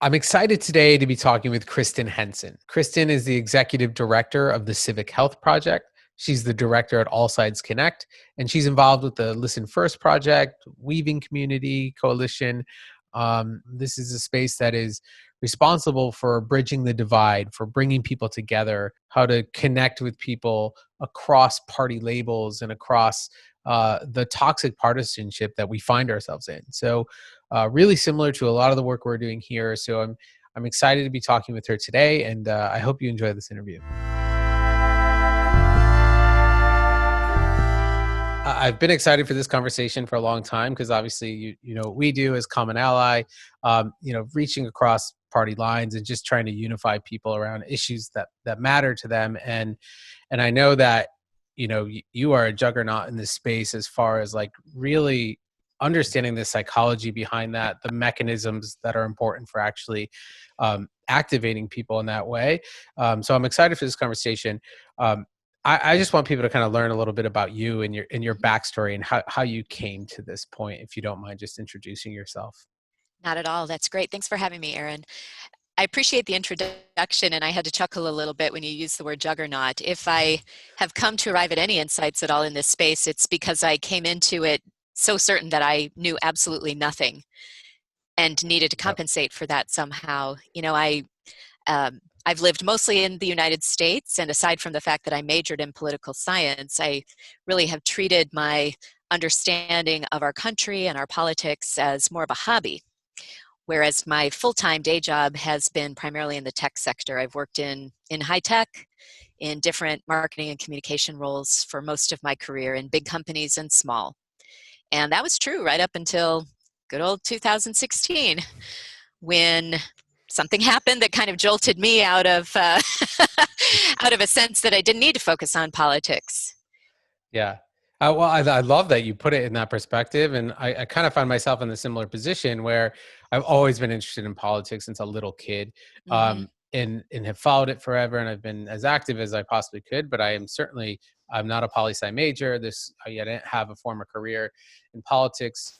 I'm excited today to be talking with Kristin Hansen. Kristin is the executive director of the Civic Health Project. She's the director at All Sides Connect, and she's involved with the Listen First Project, Weaving Community Coalition. This is a space that is responsible for bridging the divide, for bringing people together, how to connect with people across party labels and across the toxic partisanship that we find ourselves in. So really similar to a lot of the work we're doing here. So I'm excited to be talking with her today, and I hope you enjoy this interview. I've been excited for this conversation for a long time because obviously you know what we do as Common Ally, reaching across party lines and just trying to unify people around issues that matter to them. And I know that you are a juggernaut in this space as far as like really understanding the psychology behind that, the mechanisms that are important for actually activating people in that way. So I'm excited for this conversation. I just want people to kind of learn a little bit about you and your backstory and how you came to this point, if you don't mind just introducing yourself. Not at all. That's great. Thanks for having me, Aaron. I appreciate the introduction, and I had to chuckle a little bit when you used the word juggernaut. If I have come to arrive at any insights at all in this space, it's because I came into it so certain that I knew absolutely nothing and needed to compensate for that somehow. I've lived mostly in the United States, and aside from the fact that I majored in political science, I really have treated my understanding of our country and our politics as more of a hobby. Whereas my full-time day job has been primarily in the tech sector. I've worked in high tech, in different marketing and communication roles for most of my career in big companies and small. And that was true right up until good old 2016, when something happened that kind of jolted me out of out of a sense that I didn't need to focus on politics. Yeah. Well, I love that you put it in that perspective. And I kind of find myself in a similar position where I've always been interested in politics since a little kid, Mm-hmm. and have followed it forever. And I've been as active as I possibly could, but I'm not a poli-sci major. I didn't have a former career in politics.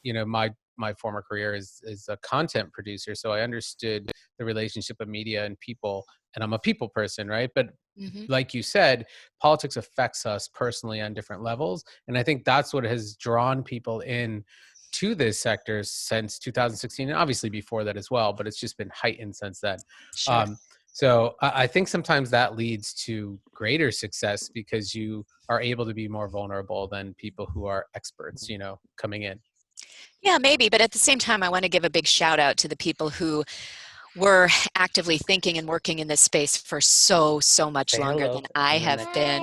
My former career is a content producer. So I understood the relationship of media and people, and I'm a people person, right? But Mm-hmm. like you said, politics affects us personally on different levels. And I think that's what has drawn people in to this sector since 2016, and obviously before that as well, but it's just been heightened since then. Sure. So I think sometimes that leads to greater success because you are able to be more vulnerable than people who are experts, coming in. Yeah, maybe. But at the same time, I want to give a big shout out to the people who were actively thinking and working in this space for so much Say longer hello. than I And then have next. been.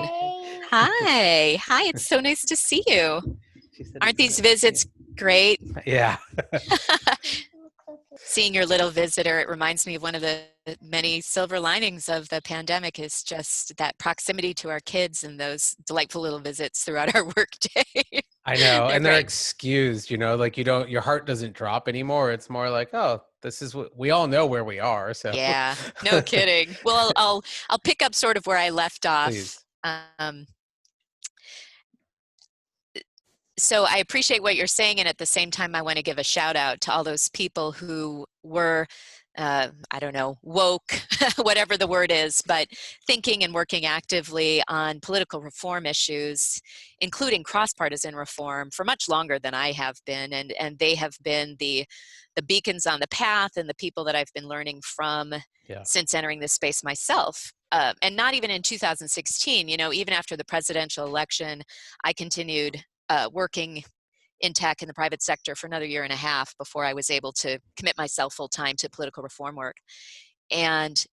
Hi. Hi, it's so nice to see you. She said Aren't it's so these nice to see visits great? you. Yeah. Seeing your little visitor, it reminds me of one of the many silver linings of the pandemic is just that proximity to our kids and those delightful little visits throughout our workday. I know. They're And they're great. excused, like your heart doesn't drop anymore. It's more like, oh, this is what we all know where we are. So Yeah, no kidding. Well, I'll pick up sort of where I left off. please. So I appreciate what you're saying, and at the same time, I want to give a shout out to all those people who were, I don't know, woke, whatever the word is, but thinking and working actively on political reform issues, including cross-partisan reform, for much longer than I have been, and they have been the beacons on the path and the people that I've been learning from Yeah. since entering this space myself. And not even in 2016, even after the presidential election, I continued working in tech in the private sector for another year and a half before I was able to commit myself full time to political reform work. And,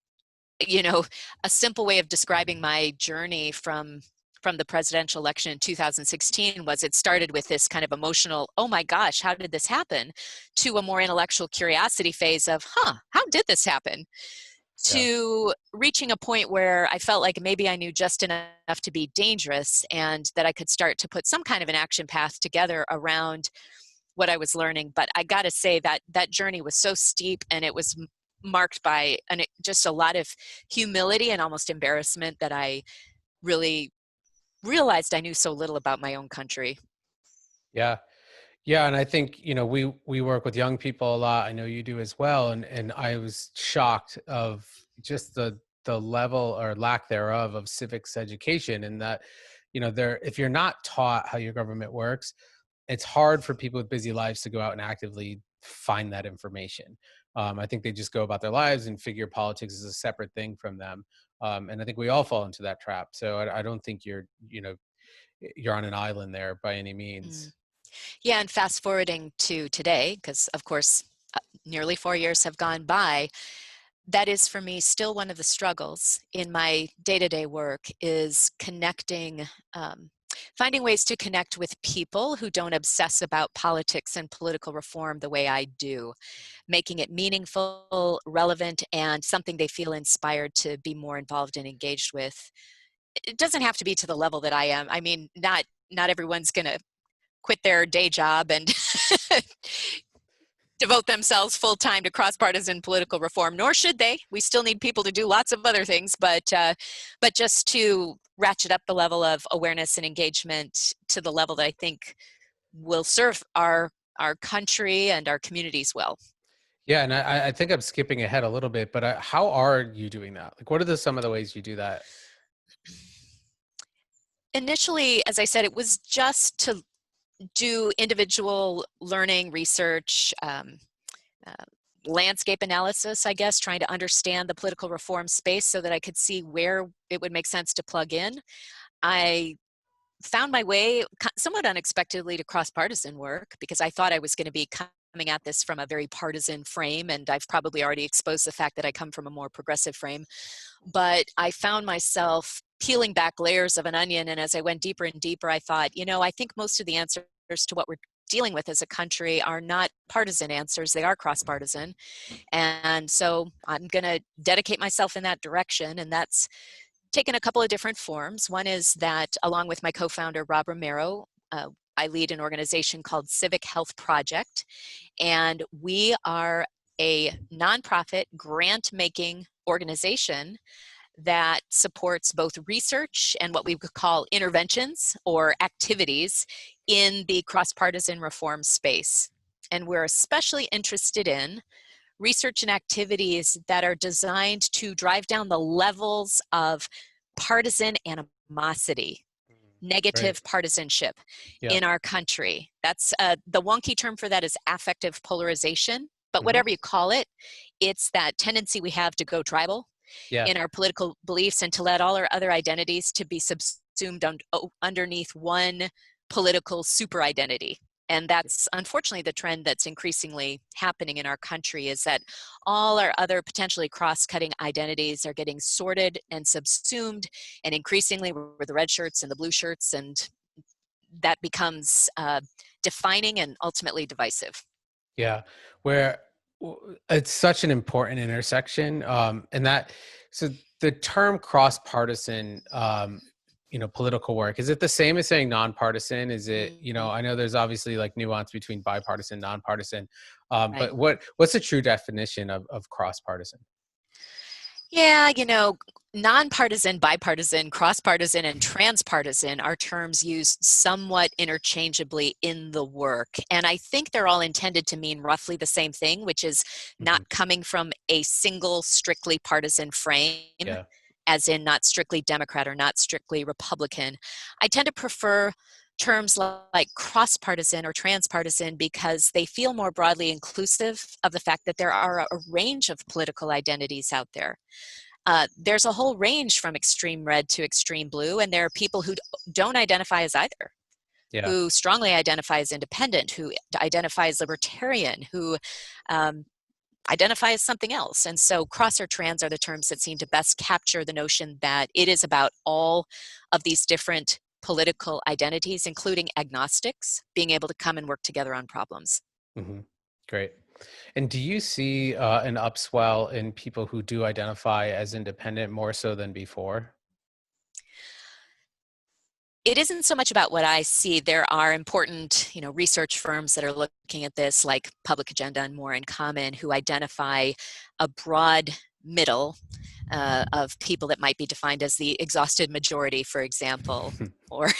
a simple way of describing my journey from the presidential election in 2016 was it started with this kind of emotional, oh my gosh, how did this happen? To a more intellectual curiosity phase of, how did this happen? Yeah. To reaching a point where I felt like maybe I knew just enough to be dangerous and that I could start to put some kind of an action path together around what I was learning. But I got to say that journey was so steep, and it was marked by just a lot of humility and almost embarrassment that I really realized I knew so little about my own country. Yeah. Yeah, and I think, we work with young people a lot. I know you do as well, and I was shocked of just the level or lack thereof of civics education, and that, there if you're not taught how your government works, it's hard for people with busy lives to go out and actively find that information. I think they just go about their lives and figure politics is a separate thing from them. And I think we all fall into that trap. So I don't think you're on an island there by any Mm. means. Yeah, and fast forwarding to today, because of course, nearly 4 years have gone by, that is for me still one of the struggles in my day-to-day work is connecting, finding ways to connect with people who don't obsess about politics and political reform the way I do, making it meaningful, relevant, and something they feel inspired to be more involved and engaged with. It doesn't have to be to the level that I am. I mean, not everyone's going to quit their day job and devote themselves full time to cross-partisan political reform, nor should they. We still need people to do lots of other things, but just to ratchet up the level of awareness and engagement to the level that I think will serve our country and our communities well. Yeah, and I think I'm skipping ahead a little bit, but how are you doing that? Like, what are some of the ways you do that? Initially, as I said, it was just to do individual learning, research, uh, landscape analysis, I guess, trying to understand the political reform space so that I could see where it would make sense to plug in. I found my way somewhat unexpectedly to cross-partisan work because I thought I was going to be coming at this from a very partisan frame, and I've probably already exposed the fact that I come from a more progressive frame. But I found myself peeling back layers of an onion, and as I went deeper and deeper, I thought, I think most of the answers to what we're dealing with as a country are not partisan answers, they are cross-partisan. And so I'm going to dedicate myself in that direction, and that's taken a couple of different forms. One is that, along with my co-founder, Rob Romero, I lead an organization called Civic Health Project, and we are a nonprofit grant-making organization that supports both research and what we could call interventions or activities in the cross-partisan reform space. And we're especially interested in research and activities that are designed to drive down the levels of partisan animosity, Right. negative partisanship Yeah. in our country. That's the wonky term for that is affective polarization, but Hmm. whatever you call it, it's that tendency we have to go tribal Yeah. in our political beliefs and to let all our other identities to be subsumed underneath one political super identity. And that's unfortunately the trend that's increasingly happening in our country, is that all our other potentially cross-cutting identities are getting sorted and subsumed, and increasingly we're the red shirts and the blue shirts, and that becomes defining and ultimately divisive. Yeah, where it's such an important intersection, and that so the term cross partisan, political work, is it the same as saying nonpartisan? Is it, Mhm. I know there's obviously like nuance between bipartisan, nonpartisan, Right. but what's the true definition of cross partisan? Yeah, nonpartisan, bipartisan, cross-partisan, and transpartisan are terms used somewhat interchangeably in the work. And I think they're all intended to mean roughly the same thing, which is not Hmm. coming from a single strictly partisan frame, Yeah. as in not strictly Democrat or not strictly Republican. I tend to prefer terms like cross-partisan or transpartisan because they feel more broadly inclusive of the fact that there are a range of political identities out there. There's a whole range from extreme red to extreme blue, and there are people who don't identify as either, Yeah. who strongly identify as independent, who identify as libertarian, who um, identify as something else. And so cross or trans are the terms that seem to best capture the notion that it is about all of these different political identities, including agnostics, being able to come and work together on problems. Hmm. Great. And do you see an upswell in people who do identify as independent more so than before? It isn't so much about what I see. There are important, research firms that are looking at this, like Public Agenda and More in Common, who identify a broad middle of people that might be defined as the exhausted majority, for example, or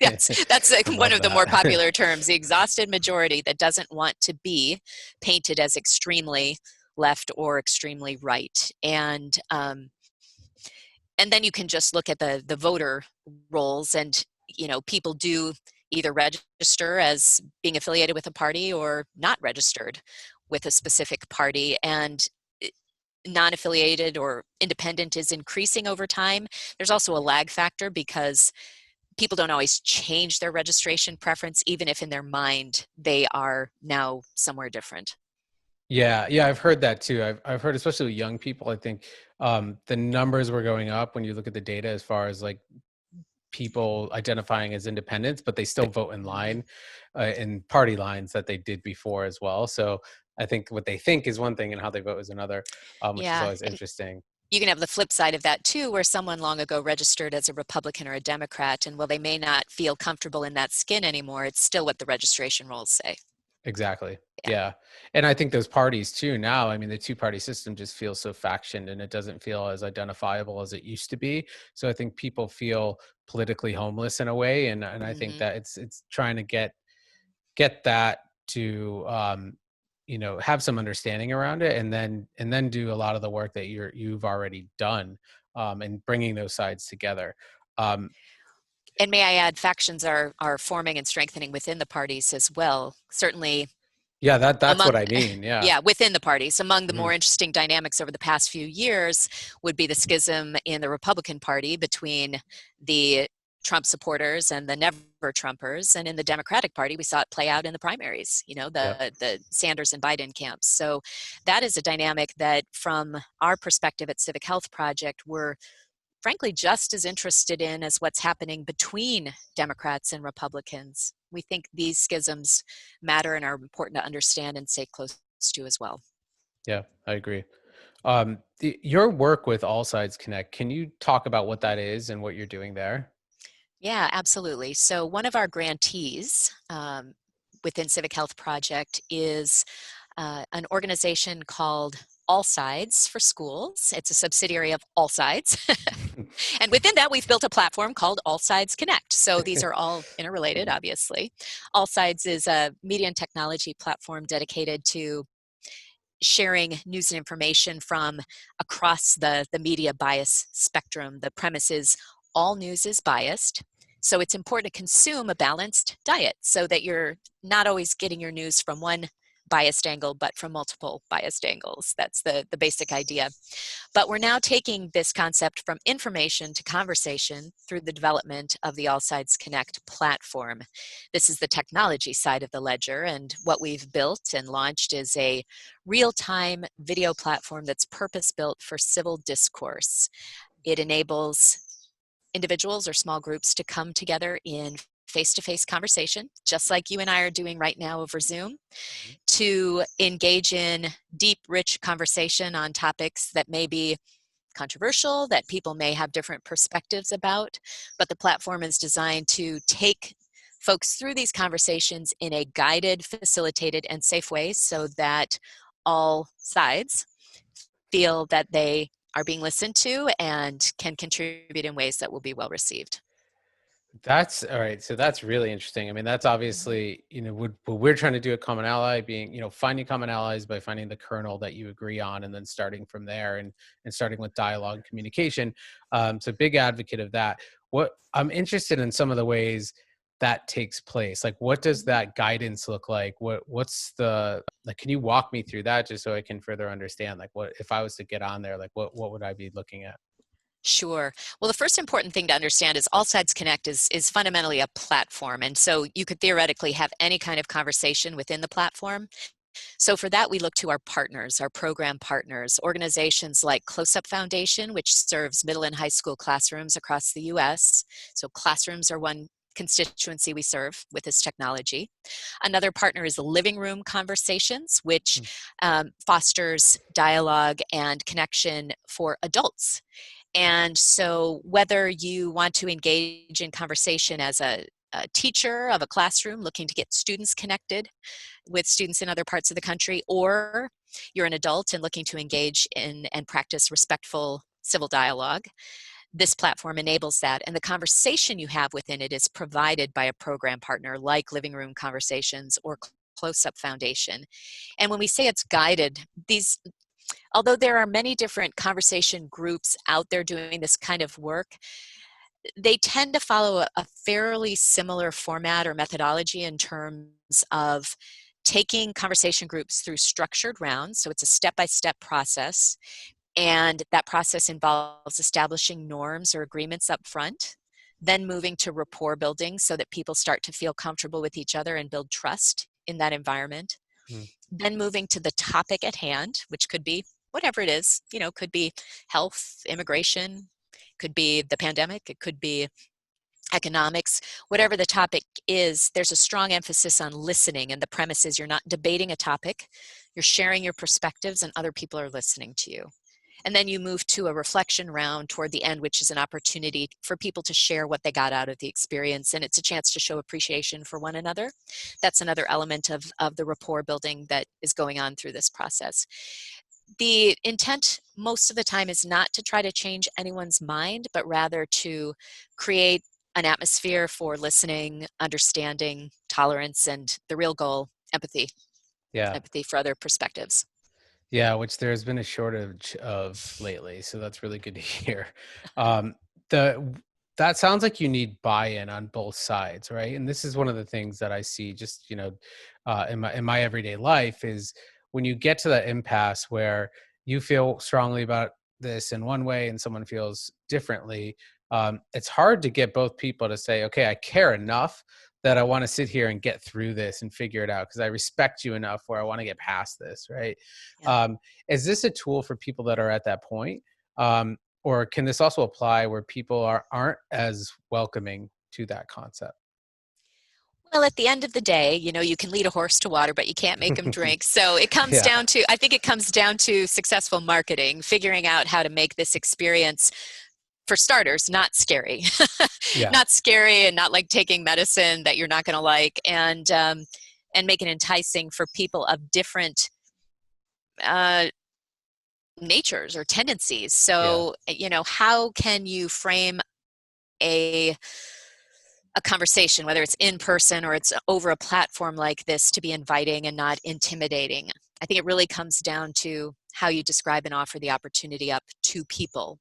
that's like I one love of the more that. popular terms, the exhausted majority that doesn't want to be painted as extremely left or extremely right. And then you can just look at the voter rolls, and people do either register as being affiliated with a party or not registered with a specific party, and non-affiliated or independent is increasing over time. There's also a lag factor because people don't always change their registration preference, even if in their mind they are now somewhere different. Yeah, I've heard that too. I've heard, especially with young people, I think the numbers were going up when you look at the data as far as like people identifying as independents, but they still vote in Mhm. line, in party lines that they did before as well. So I think what they think is one thing and how they vote is another, which is Yeah, always and interesting. you can have the flip side of that too, where someone long ago registered as a Republican or a Democrat, and while they may not feel comfortable in that skin anymore, it's still what the registration rolls say. Exactly. Yeah. Yeah. And I think those parties too now, I mean, the two-party system just feels so factioned and it doesn't feel as identifiable as it used to be. So I think people feel politically homeless in a way. And I think Hmm. that it's trying to get that to have some understanding around it, and then do a lot of the work that you've already done, and bringing those sides together. Um, And may I add, factions are forming and strengthening within the parties as well. Certainly yeah, that's what among I mean. Yeah. yeah, within the parties. Among the Mhm. more interesting dynamics over the past few years would be the schism in the Republican Party between the Trump supporters and the never Trumpers. And in the Democratic Party, we saw it play out in the primaries, Yeah. the Sanders and Biden camps. So that is a dynamic that, from our perspective at Civic Health Project, we're frankly just as interested in as what's happening between Democrats and Republicans. We think these schisms matter and are important to understand and stay close to as well. Yeah, I agree. Your work with All Sides Connect, can you talk about what that is and what you're doing there? Yeah, absolutely. So one of our grantees within Civic Health Project is an organization called All Sides for Schools. It's a subsidiary of All Sides. And within that, we've built a platform called All Sides Connect. So these are all interrelated, obviously. All Sides is a media and technology platform dedicated to sharing news and information from across the media bias spectrum. The premise is all news is biased. So it's important to consume a balanced diet so that you're not always getting your news from one biased angle, but from multiple biased angles. That's the basic idea. But we're now taking this concept from information to conversation through the development of the All Sides Connect platform. This is the technology side of the ledger, and what we've built and launched is a real-time video platform that's purpose-built for civil discourse. It enables individuals or small groups to come together in face-to-face conversation, just like you and I are doing right now over Zoom, Mhm. to engage in deep, rich conversation on topics that may be controversial, that people may have different perspectives about, but the platform is designed to take folks through these conversations in a guided, facilitated, and safe way so that all sides feel that they are being listened to and can contribute in ways that will be well received. That's all right. So that's really interesting. I mean, that's Mhm. obviously, what we're trying to do at Common Ally, being, finding common allies by finding the kernel that you agree on and then starting from there, and starting with dialogue and communication. So big advocate of that. What I'm interested in some of the ways that takes place. Like, what does Mhm. that guidance look like? What's the, like, can you walk me through that just so I can further understand, like, what if I was to get on there, like, what would I be looking at? Sure. Well, the first important thing to understand is All Sides Connect is fundamentally a platform. And so you could theoretically have any kind of conversation within the platform. So for that, we look to our partners, our program partners, organizations like Close Up Foundation, which serves middle and high school classrooms across the US. So classrooms are one constituency we serve with this technology. Another partner is Living Room Conversations, which Hmm. fosters dialogue and connection for adults. And so whether you want to engage in conversation as a teacher of a classroom looking to get students connected, with students in other parts of the country, or you're an adult and looking to engage in and practice respectful civil dialogue, this platform enables that. And the conversation you have within it is provided by a program partner like Living Room Conversations or Close Up Foundation. And when we say it's guided, although there are many different conversation groups out there doing this kind of work, they tend to follow a fairly similar format or methodology in terms of taking conversation groups through structured rounds. So it's a step-by-step process. And that process involves establishing norms or agreements up front, then moving to rapport building so that people start to feel comfortable with each other and build trust in that environment. Mm. Then moving to the topic at hand, which could be whatever it is, could be health, immigration, could be the pandemic, it could be economics, whatever the topic is. There's a strong emphasis on listening, and the premise is you're not debating a topic, you're sharing your perspectives and other people are listening to you. And then you move to a reflection round toward the end, which is an opportunity for people to share what they got out of the experience. And it's a chance to show appreciation for one another. That's another element of the rapport building that is going on through this process. The intent most of the time is not to try to change anyone's mind, but rather to create an atmosphere for listening, understanding, tolerance, and the real goal, empathy. Yeah. Empathy for other perspectives. Yeah, which there's been a shortage of lately, so that's really good to hear. Um, the that sounds like you need buy-in on both sides, right? And this is one of the things that I see just in my everyday life is when you get to that impasse where you feel strongly about this in one way and someone feels differently. It's hard to get both people to say, okay, I care enough that I want to sit here and get through this and figure it out because I respect you enough where I want to get past this, right? Yeah. Is this a tool for people that are at that point? Or can this also apply where people aren't as welcoming to that concept? Well, at the end of the day, you can lead a horse to water, but you can't make him drink. So Yeah, I think it comes down to successful marketing, figuring out how to make this experience, for starters, not scary. yeah, Not scary and not like taking medicine that you're not going to like, and make it enticing for people of different uh, natures or tendencies. yeah, So, how can you frame a conversation, whether it's in person or it's over a platform like this, to be inviting and not intimidating? I think it really comes down to how you describe and offer the opportunity up to people,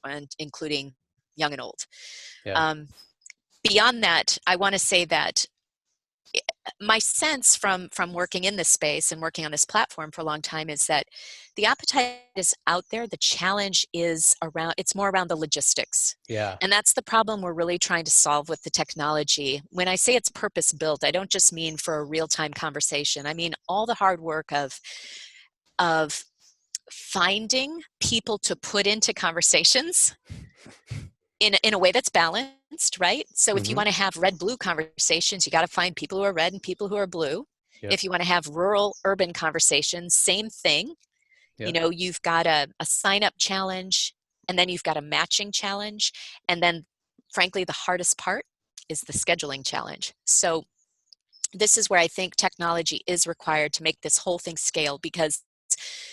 and including young and old. yeah, Um, Beyond that, I want to say that my sense from working in this space and working on this platform for a long time is that the appetite is out there. The challenge is it's more around the logistics. yeah, And that's the problem we're really trying to solve with the technology. When I say it's purpose built, I don't just mean for a real-time conversation. I mean all the hard work of finding people to put into conversations in a way that's balanced, right? So if you hmm, want to have red-blue conversations, you got to find people who are red and people who are blue. yep, If you want to have rural-urban conversations, same thing. yep. You've got a sign-up challenge, and then you've got a matching challenge. And then, frankly, the hardest part is the scheduling challenge. So this is where I think technology is required to make this whole thing scale, because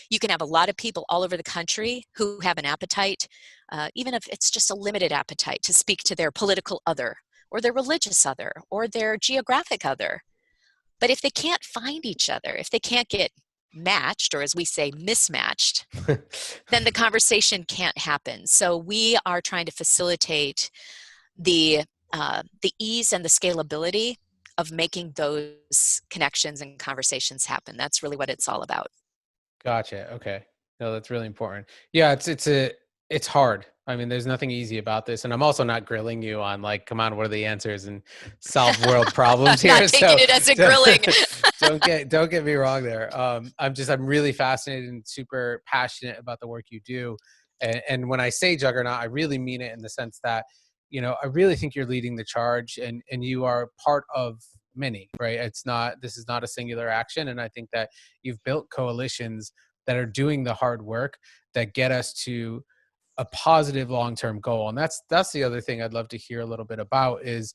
you can have a lot of people all over the country who have an appetite, even if it's just a limited appetite, to speak to their political other or their religious other or their geographic other. But if they can't find each other, if they can't get matched, or as we say, mismatched, then the conversation can't happen. So we are trying to facilitate the ease and the scalability of making those connections and conversations happen. That's really what it's all about. Gotcha. Okay. No, that's really important. Yeah, it's hard. I mean, there's nothing easy about this, and I'm also not grilling you on like, come on, what are the answers and solve world problems Not here. taking So, it as a so grilling. don't get me wrong there. I'm really fascinated and super passionate about the work you do, and when I say juggernaut, I really mean it in the sense that I really think you're leading the charge, and you are part of many. Right? This is not a singular action, and I think that you've built coalitions that are doing the hard work that get us to a positive long-term goal. And that's the other thing I'd love to hear a little bit about is,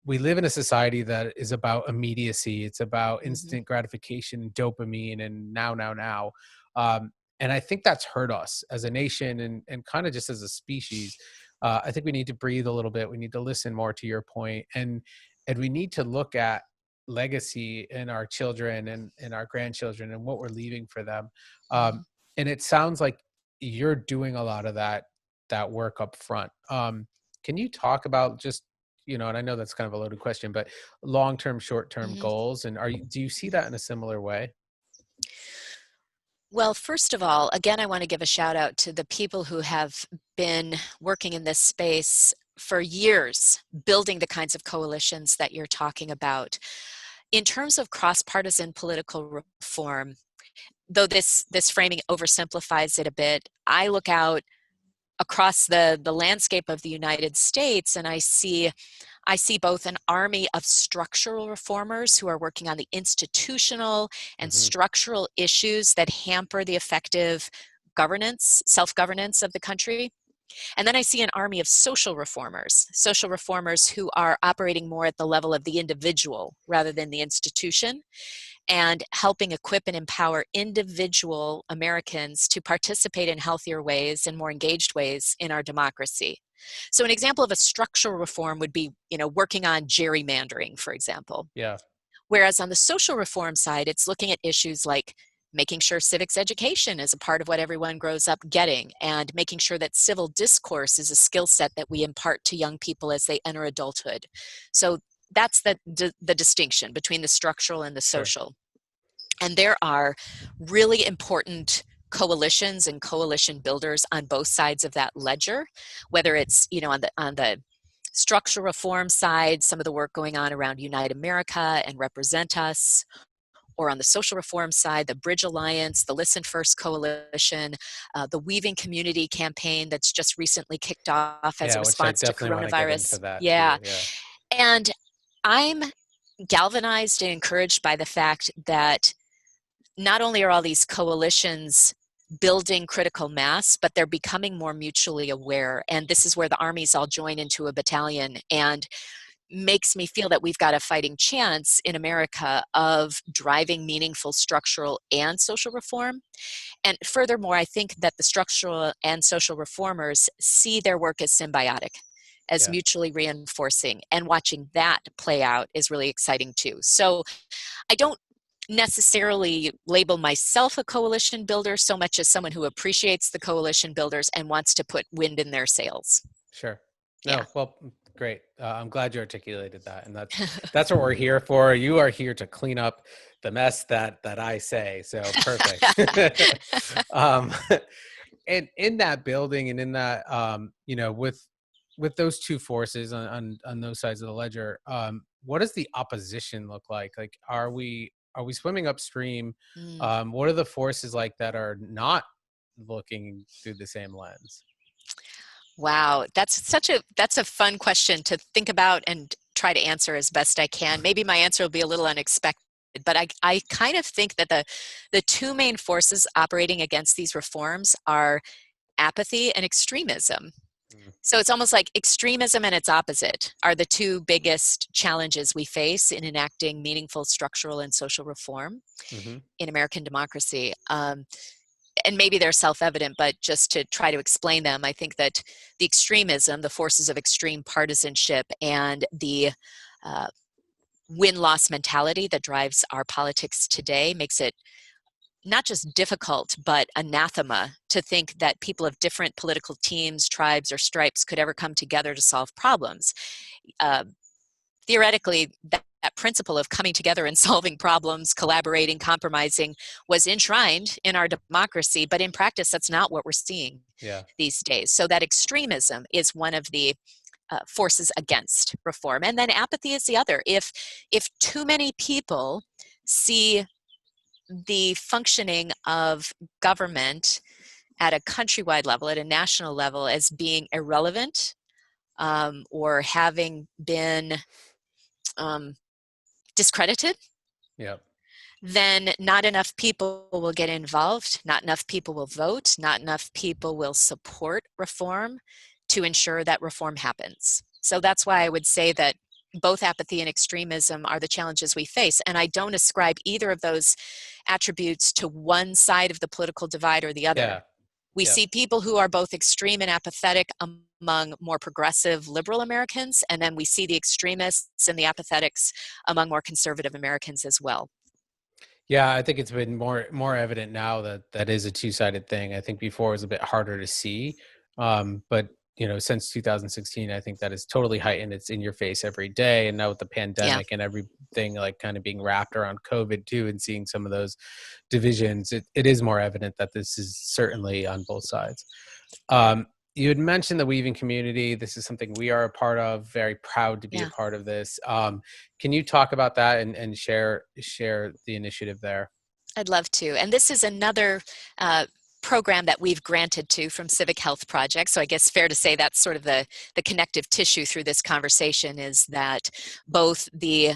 we live in a society that is about immediacy. It's about Mhm. instant gratification, dopamine, and now. And I think that's hurt us as a nation and kind of just as a species. I think we need to breathe a little bit. We need to listen more, to your point, and we need to look at legacy in our children and our grandchildren and what we're leaving for them. Um, Mhm. and it sounds like you're doing a lot of that work up front. Can you talk about just, and I know that's kind of a loaded question, but long-term, short-term Mhm. goals, and do you see that in a similar way? Well, first of all, again, I want to give a shout out to the people who have been working in this space for years, building the kinds of coalitions that you're talking about. In terms of cross-partisan political reform, though this framing oversimplifies it a bit, I look out across the landscape of the United States and I see both an army of structural reformers who are working on the institutional and Hmm. structural issues that hamper the effective governance, self-governance of the country. And then I see an army of social reformers who are operating more at the level of the individual rather than the institution, and helping equip and empower individual Americans to participate in healthier ways and more engaged ways in our democracy. So an example of a structural reform would be, working on gerrymandering, for example. Yeah. Whereas on the social reform side, it's looking at issues like making sure civics education is a part of what everyone grows up getting, and making sure that civil discourse is a skill set that we impart to young people as they enter adulthood. So that's the distinction between the structural and the Sure. social. And there are really important coalitions and coalition builders on both sides of that ledger, whether it's, on the structural reform side, some of the work going on around Unite America and Represent Us, or on the social reform side, the Bridge Alliance, the Listen First Coalition, the Weaving Community campaign that's just recently kicked off as a Yeah, which I response to definitely want to get into coronavirus. that Yeah. too. Yeah. And I'm galvanized and encouraged by the fact that not only are all these coalitions building critical mass, but they're becoming more mutually aware. And this is where the armies all join into a battalion, and makes me feel that we've got a fighting chance in America of driving meaningful structural and social reform. And furthermore, I think that the structural and social reformers see their work as symbiotic, as Yeah. mutually reinforcing, and watching that play out is really exciting too. So I don't necessarily label myself a coalition builder so much as someone who appreciates the coalition builders and wants to put wind in their sails. Sure. Yeah. No, well, great. I'm glad you articulated that, and that's what we're here for. You are here to clean up the mess that I say. So perfect. um, and in that building, and in that, with those two forces on those sides of the ledger, what does the opposition look like? Like, are we swimming upstream? Mm. What are the forces like that are not looking through the same lens? Wow, that's a fun question to think about and try to answer as best I can. Maybe my answer will be a little unexpected, but I kind of think that the two main forces operating against these reforms are apathy and extremism. So it's almost like extremism and its opposite are the two biggest challenges we face in enacting meaningful structural and social reform Mm-hmm. in American democracy. And maybe they're self-evident, but just to try to explain them, I think that the extremism, the forces of extreme partisanship, and the uh, win-loss mentality that drives our politics today makes it not just difficult, but anathema to think that people of different political teams, tribes, or stripes could ever come together to solve problems. Uh, Theoretically, that principle of coming together and solving problems, collaborating, compromising was enshrined in our democracy, but in practice, that's not what we're seeing Yeah. these days. So that extremism is one of the forces against reform, and then apathy is the other. If too many people see the functioning of government at a countrywide level, at a national level, as being irrelevant, or having been um, discredited, Yep. then not enough people will get involved, not enough people will vote, not enough people will support reform to ensure that reform happens. So that's why I would say that both apathy and extremism are the challenges we face. And I don't ascribe either of those attributes to one side of the political divide or the other. Yeah. We Yeah. see people who are both extreme and apathetic among more progressive liberal Americans, and then we see the extremists and the apathetics among more conservative Americans as well. Yeah, I think it's been more evident now that that is a two-sided thing. I think before it was a bit harder to see, but since 2016, I think that is totally heightened. It's in your face every day, and now with the Yeah. pandemic and everything like kind of being wrapped around COVID too, and seeing some of those divisions, it is more evident that this is certainly on both sides. You had mentioned the weaving community. This is something we are a part of. Very proud to be a Yeah. part of this. Can you talk about that and share the initiative there? I'd love to. And this is another program that we've granted to from Civic Health Project. So I guess fair to say that's sort of the connective tissue through this conversation, is that both the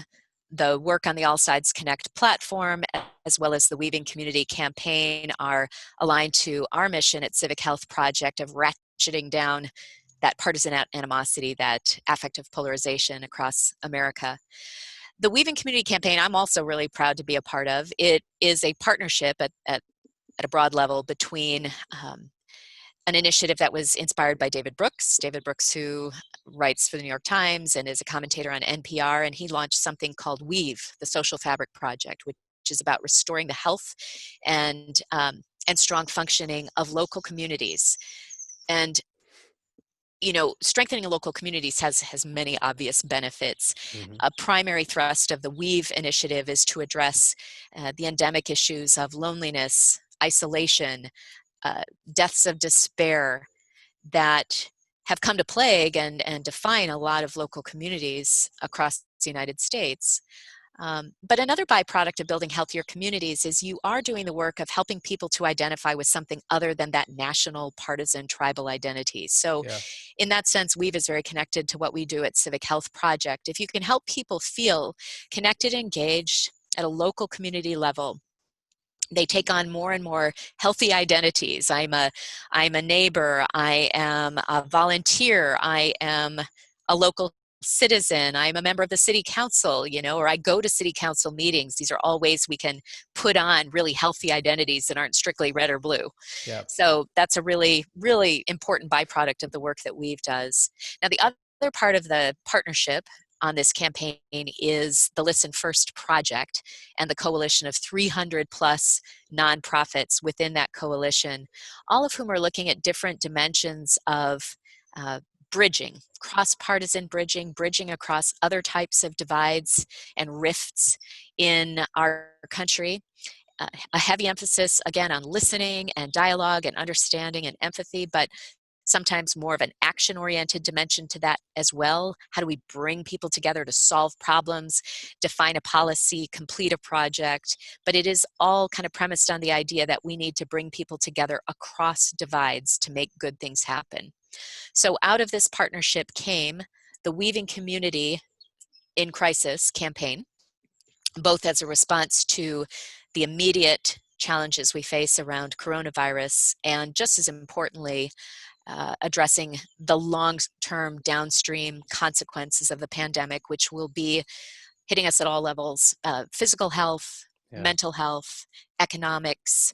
work on the All Sides Connect platform as well as the Weaving Community campaign are aligned to our mission at Civic Health Project of ratcheting down that partisan animosity, that affective polarization across America. The Weaving Community campaign, I'm also really proud to be a part of. It is a partnership at a broad level between an initiative that was inspired by David Brooks, who writes for the New York Times and is a commentator on NPR, and he launched something called Weave, the Social Fabric Project, which is about restoring the health and strong functioning of local communities. And strengthening local communities has many obvious benefits. Hmm. A primary thrust of the Weave initiative is to address the endemic issues of loneliness, isolation, deaths of despair that have come to plague and define a lot of local communities across the United States. But another byproduct of building healthier communities is you are doing the work of helping people to identify with something other than that national, partisan, tribal identity. So Yeah. in that sense, Weave is very connected to what we do at Civic Health Project. If you can help people feel connected, engaged at a local community level, they take on more and more healthy identities. I'm a neighbor, I am a volunteer, I am a local citizen, I'm a member of the city council, or I go to city council meetings. These are all ways we can put on really healthy identities that aren't strictly red or blue. Yeah. So that's a really, really important byproduct of the work that Weave does. Now, the other part of the partnership on this campaign is the Listen First Project and the coalition of 300 plus nonprofits within that coalition, all of whom are looking at different dimensions of bridging, cross-partisan bridging, bridging across other types of divides and rifts in our country. A heavy emphasis, again, on listening and dialogue and understanding and empathy, but sometimes more of an action-oriented dimension to that as well. How do we bring people together to solve problems, define a policy, complete a project? But it is all kind of premised on the idea that we need to bring people together across divides to make good things happen. So out of this partnership came the Weaving Community in Crisis campaign, both as a response to the immediate challenges we face around coronavirus, and just as importantly, addressing the long-term downstream consequences of the pandemic, which will be hitting us at all levels: physical health, Yeah. mental health, economics,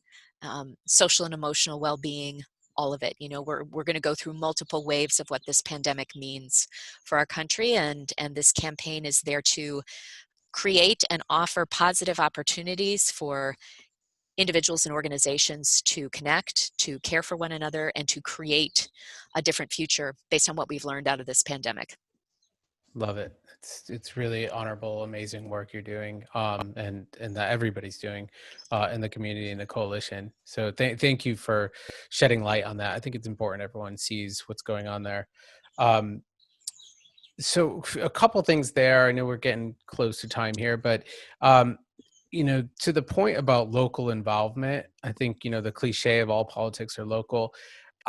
social and emotional well-being, all of it. We're going to go through multiple waves of what this pandemic means for our country, and this campaign is there to create and offer positive opportunities for individuals and organizations to connect, to care for one another, and to create a different future based on what we've learned out of this pandemic. Love it. It's really honorable, amazing work you're doing, and that everybody's doing in the community and the coalition. So thank you for shedding light on that. I think it's important everyone sees what's going on there. Um, so a couple things there. I know we're getting close to time here, but um, to the point about local involvement, I think the cliche of all politics are local.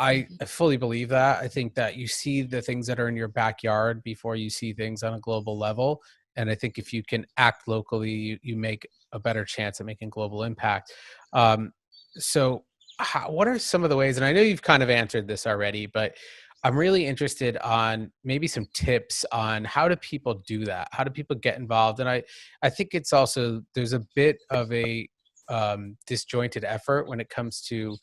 Mhm. I fully believe that. I think that you see the things that are in your backyard before you see things on a global level. And I think if you can act locally, you make a better chance at making global impact. Um, so, what are some of the ways? And I know you've kind of answered this already, but I'm really interested on maybe some tips on how do people do that? How do people get involved? And I think it's also, there's a bit of a disjointed effort when it comes to,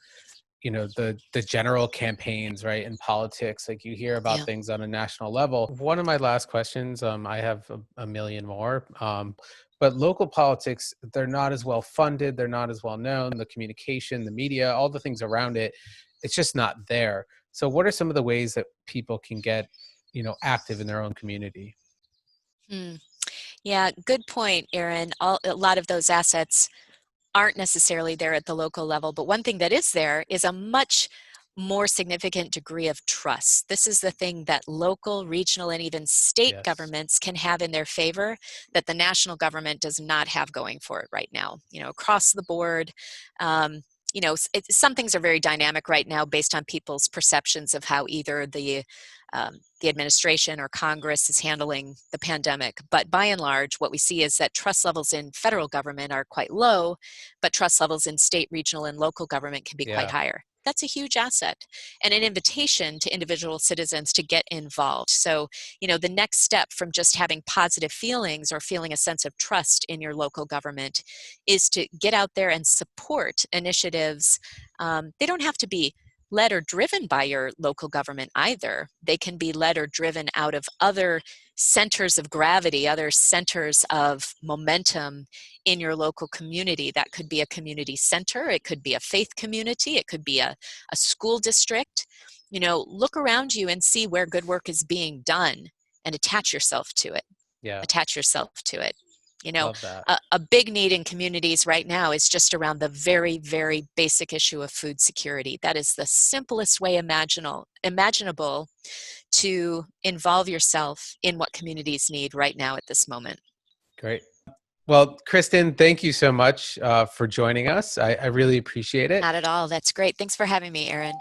the general campaigns, right, in politics. Like, you hear about Yeah. things on a national level. One of my last questions, I have a million more, but local politics, they're not as well funded, they're not as well known. The communication, the media, all the things around it, it's just not there. So what are some of the ways that people can get, active in their own community? Hmm. Yeah, good point, Aaron. A lot of those assets aren't necessarily there at the local level, but one thing that is there is a much more significant degree of trust. This is the thing that local, regional, and even state Yes. governments can have in their favor that the national government does not have going for it right now. Across the board, um, some things are very dynamic right now based on people's perceptions of how either the administration or Congress is handling the pandemic. But by and large, what we see is that trust levels in federal government are quite low, but trust levels in state, regional, and local government can be quite Yeah. higher. That's a huge asset and an invitation to individual citizens to get involved. So, the next step from just having positive feelings or feeling a sense of trust in your local government is to get out there and support initiatives. They don't have to be led or driven by your local government either. They can be led or driven out of other centers of gravity, other centers of momentum in your local community. That could be a community center, it could be a faith community, it could be a school district. Look around you and see where good work is being done and attach yourself to it. Yeah. Attach yourself to it. You know, Love that. a big need in communities right now is just around the very, very basic issue of food security. That is the simplest way imaginable to involve yourself in what communities need right now at this moment. Great. Well, Kristin, thank you so much for joining us. I really appreciate it. Not at all. That's great. Thanks for having me, Aaron.